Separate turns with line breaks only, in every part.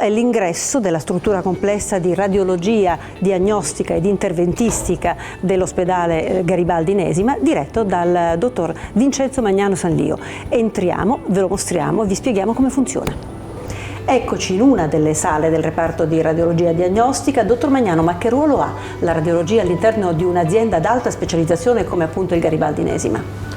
è l'ingresso della struttura complessa di radiologia, diagnostica ed interventistica dell'ospedale Garibaldi Nesima, diretto dal dottor Vincenzo Magnano Sanlio. Entriamo, ve lo mostriamo, vi spieghiamo come funziona. Eccoci in una delle sale del reparto di radiologia diagnostica. Dottor Magnano, ma che ruolo ha la radiologia all'interno di un'azienda ad alta specializzazione come appunto il Garibaldi Nesima?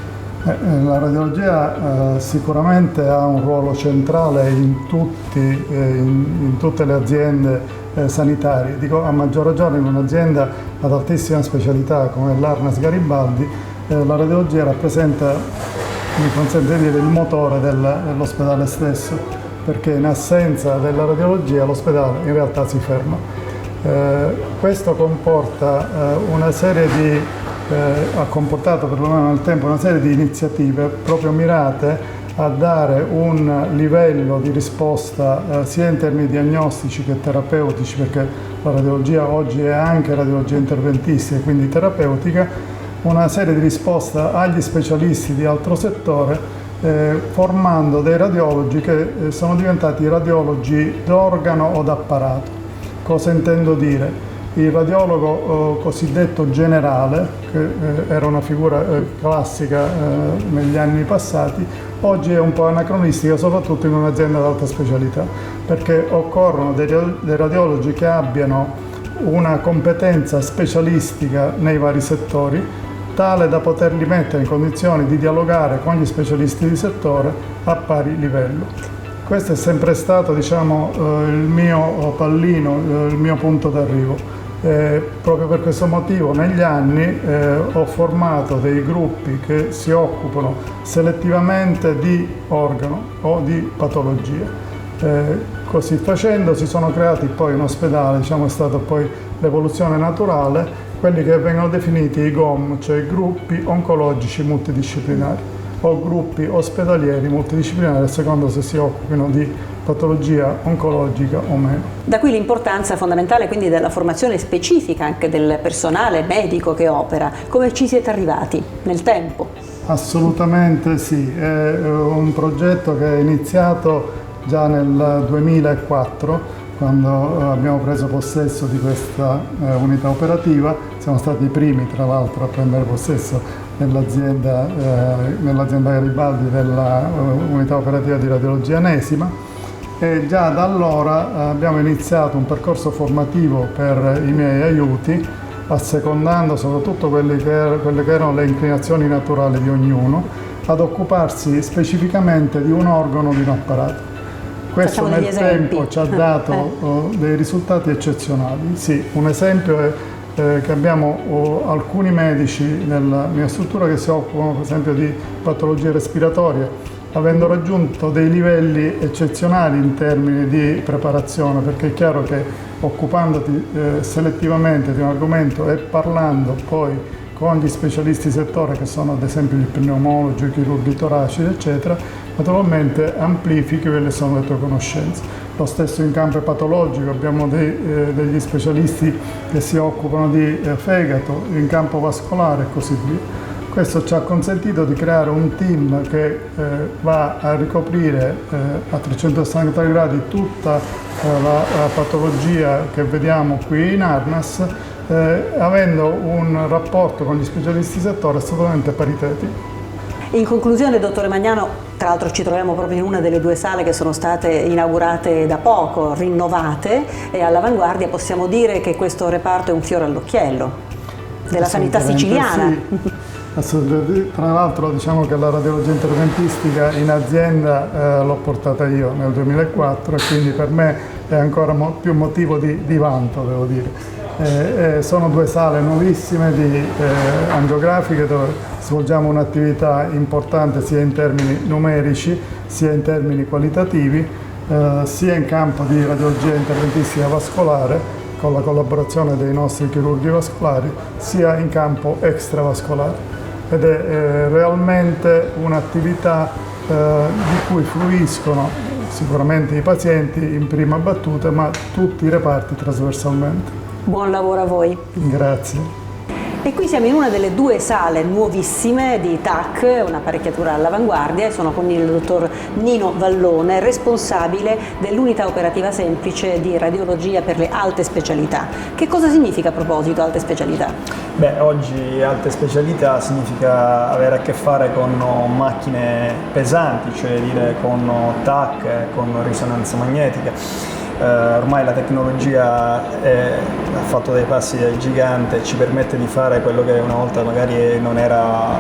La radiologia sicuramente ha un ruolo centrale in tutte le aziende sanitarie. Dico a maggior ragione in un'azienda ad altissima specialità come l'Arnas Garibaldi, la radiologia rappresenta, mi consente di dire, il motore dell'ospedale stesso, perché in assenza della radiologia l'ospedale in realtà si ferma. Questo comporta una serie di ha comportato perlomeno nel tempo una serie di iniziative proprio mirate a dare un livello di risposta sia in termini diagnostici che terapeutici, perché la radiologia oggi è anche radiologia interventistica e quindi terapeutica, una serie di risposta agli specialisti di altro settore, formando dei radiologi che sono diventati radiologi d'organo o d'apparato. Cosa intendo dire? Il radiologo cosiddetto generale, che era una figura classica negli anni passati, oggi è un po' anacronistica, soprattutto in un'azienda ad alta specialità, perché occorrono dei radiologi che abbiano una competenza specialistica nei vari settori, tale da poterli mettere in condizioni di dialogare con gli specialisti di settore a pari livello. Questo è sempre stato, diciamo, il mio pallino, il mio punto d'arrivo. Proprio per questo motivo negli anni ho formato dei gruppi che si occupano selettivamente di organo o di patologia. Così facendo si sono creati poi in ospedale, diciamo è stata poi l'evoluzione naturale, quelli che vengono definiti i GOM, cioè gruppi oncologici multidisciplinari o gruppi ospedalieri multidisciplinari, a seconda se si occupino di patologia oncologica o meno.
Da qui l'importanza fondamentale quindi della formazione specifica anche del personale medico che opera. Come ci siete arrivati nel tempo?
Assolutamente sì, è un progetto che è iniziato già nel 2004, quando abbiamo preso possesso di questa unità operativa. Siamo stati i primi tra l'altro a prendere possesso nell'azienda Garibaldi della unità operativa di radiologia Nesima, e già da allora abbiamo iniziato un percorso formativo per i miei aiuti, assecondando soprattutto quelle che erano le inclinazioni naturali di ognuno, ad occuparsi specificamente di un organo o di un apparato. Questo nel tempo ci ha dato dei risultati eccezionali. Sì, un esempio è che abbiamo alcuni medici nella mia struttura che si occupano per esempio di patologie respiratorie, avendo raggiunto dei livelli eccezionali in termini di preparazione, perché è chiaro che occupandoti selettivamente di un argomento e parlando poi con gli specialisti di settore, che sono ad esempio gli pneumologi, i chirurghi toracici, eccetera, naturalmente amplifichi quelle sono le tue conoscenze. Lo stesso in campo patologico, abbiamo degli specialisti che si occupano di fegato, in campo vascolare e così via. Questo ci ha consentito di creare un team che va a ricoprire a 360 gradi tutta la patologia che vediamo qui in Arnas, avendo un rapporto con gli specialisti di settore assolutamente paritetico.
In conclusione, dottore Magnano, tra l'altro ci troviamo proprio in una delle due sale che sono state inaugurate da poco, rinnovate e all'avanguardia. Possiamo dire che questo reparto è un fiore all'occhiello della sanità siciliana.
Sì. Assolutamente. Tra l'altro diciamo che la radiologia interventistica in azienda l'ho portata io nel 2004 e quindi per me è ancora più motivo di vanto, devo dire. Sono due sale nuovissime di angiografiche dove svolgiamo un'attività importante sia in termini numerici sia in termini qualitativi, sia in campo di radiologia interventistica vascolare con la collaborazione dei nostri chirurghi vascolari, sia in campo extravascolare. Ed è realmente un'attività di cui fruiscono sicuramente i pazienti in prima battuta, ma tutti i reparti trasversalmente.
Buon lavoro a voi.
Grazie.
E qui siamo in una delle due sale nuovissime di TAC, un'apparecchiatura all'avanguardia, e sono con il dottor Nino Vallone, responsabile dell'unità operativa semplice di radiologia per le alte specialità. Che cosa significa a proposito alte specialità?
Beh, oggi alte specialità significa avere a che fare con macchine pesanti, cioè dire con TAC, con risonanza magnetica. Ormai la tecnologia ha fatto dei passi da gigante e ci permette di fare quello che una volta magari non era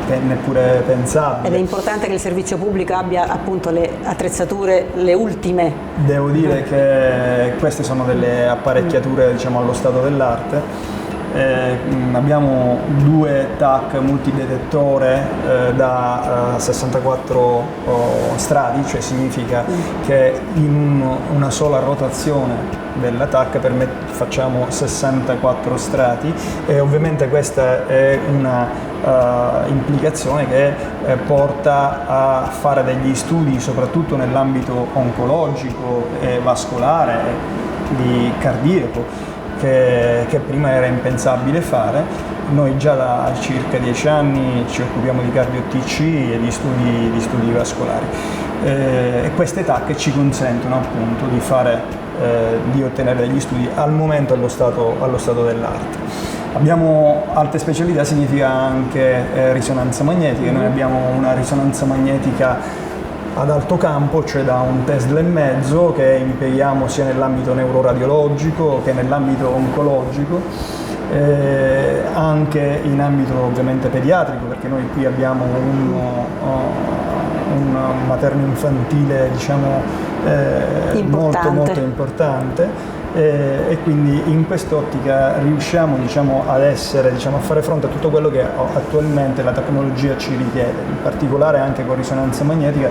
neppure pensabile.
Ed è importante che il servizio pubblico abbia appunto le attrezzature, le ultime.
Devo dire che queste sono delle apparecchiature, diciamo, allo stato dell'arte. Abbiamo 2 TAC multidetettore da 64 strati, cioè significa che in una sola rotazione della TAC facciamo 64 strati, e ovviamente questa è una implicazione che porta a fare degli studi soprattutto nell'ambito oncologico e vascolare, di cardiaco, che prima era impensabile fare. Noi già da circa 10 anni ci occupiamo di cardio-TC e di studi vascolari, e queste TAC ci consentono appunto di ottenere degli studi al momento allo stato dell'arte. Abbiamo alte specialità, significa anche risonanza magnetica. Noi abbiamo una risonanza magnetica ad alto campo, cioè da 1,5 Tesla, che impieghiamo sia nell'ambito neuroradiologico che nell'ambito oncologico, anche in ambito ovviamente pediatrico, perché noi qui abbiamo un materno-infantile, diciamo, molto importante. E quindi in quest'ottica riusciamo, diciamo, a fare fronte a tutto quello che attualmente la tecnologia ci richiede, in particolare anche con risonanza magnetica.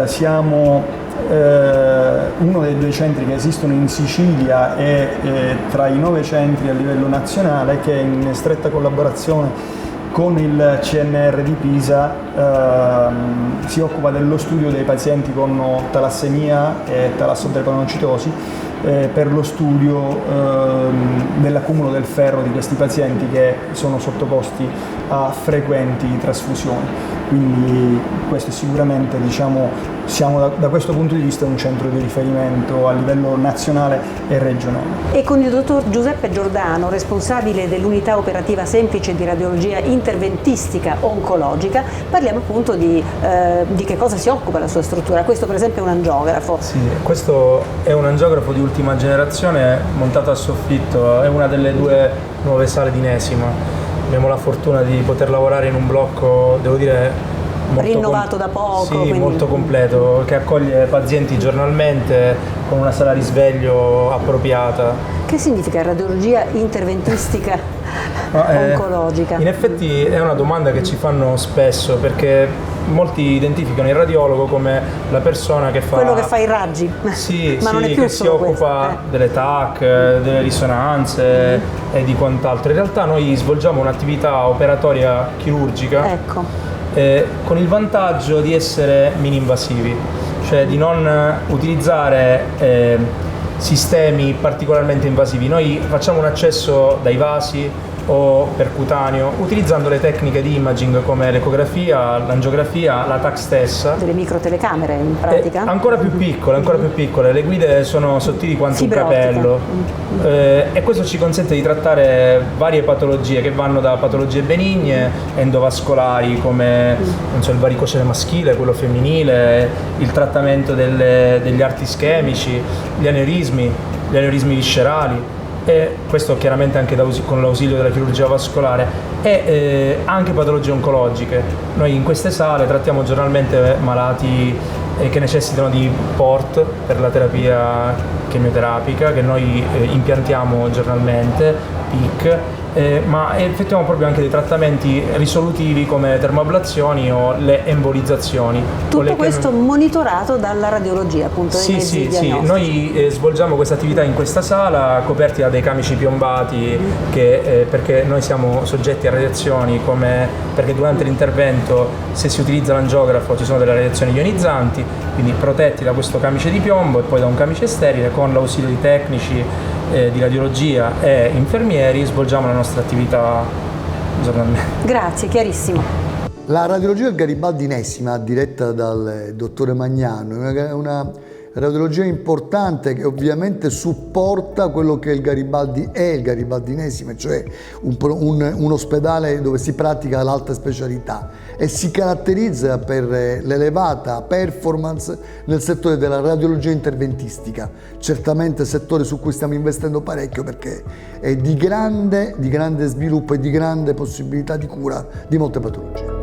Siamo uno dei 2 centri che esistono in Sicilia e tra i 9 centri a livello nazionale, che in stretta collaborazione con il CNR di Pisa si occupa dello studio dei pazienti con talassemia e talassodropanocitosi, per lo studio dell'accumulo del ferro di questi pazienti che sono sottoposti a frequenti trasfusioni. Quindi questo è sicuramente, diciamo, siamo da questo punto di vista un centro di riferimento a livello nazionale e regionale. E
con il dottor Giuseppe Giordano, responsabile dell'unità operativa semplice di radiologia interventistica oncologica, parliamo appunto di che cosa si occupa la sua struttura. Questo per esempio è un angiografo.
Sì, questo è un angiografo di ultima generazione montato a soffitto, è una delle 2 nuove sale di Nesima. Abbiamo la fortuna di poter lavorare in un blocco, devo dire,
rinnovato da poco.
Sì, quindi molto completo, che accoglie pazienti giornalmente con una sala risveglio appropriata.
Che significa radiologia interventistica oncologica?
In effetti è una domanda che ci fanno spesso, perché molti identificano il radiologo come la persona che fa...
quello che fa i raggi,
sì,
ma
sì,
non è più
che si occupa delle TAC, delle risonanze e di quant'altro. In realtà noi svolgiamo un'attività operatoria chirurgica, con il vantaggio di essere mini-invasivi, cioè di non utilizzare sistemi particolarmente invasivi. Noi facciamo un accesso dai vasi o percutaneo, utilizzando le tecniche di imaging come l'ecografia, l'angiografia, la TAC stessa.
Delle microtelecamere in pratica?
Ancora più piccole, le guide sono sottili quanto un capello, e questo ci consente di trattare varie patologie che vanno da patologie benigne, endovascolari come il varicocele maschile, quello femminile, il trattamento degli arti ischemici, gli aneurismi viscerali, e questo chiaramente anche con l'ausilio della chirurgia vascolare, e anche patologie oncologiche. Noi in queste sale trattiamo giornalmente malati che necessitano di port per la terapia chemioterapica, che noi impiantiamo giornalmente, PIC, ma effettuiamo proprio anche dei trattamenti risolutivi come termoablazioni o le embolizzazioni.
Tutto questo monitorato dalla radiologia, appunto, dei mezzi diagnostici.
Noi svolgiamo questa attività in questa sala, coperti da dei camici piombati, perché noi siamo soggetti a radiazioni, perché durante l'intervento, se si utilizza l'angiografo, ci sono delle radiazioni ionizzanti, quindi protetti da questo camice di piombo e poi da un camice sterile. Con l'ausilio di tecnici di radiologia e infermieri svolgiamo la nostra nostra attività giornaliera.
Grazie, chiarissimo.
La radiologia del Garibaldi-Nesima, diretta dal dottore Magnano, è una radiologia importante che ovviamente supporta quello che il Garibaldi è, il Garibaldi-Nesima, cioè un ospedale dove si pratica l'alta specialità e si caratterizza per l'elevata performance nel settore della radiologia interventistica, certamente settore su cui stiamo investendo parecchio perché è di grande sviluppo e di grande possibilità di cura di molte patologie.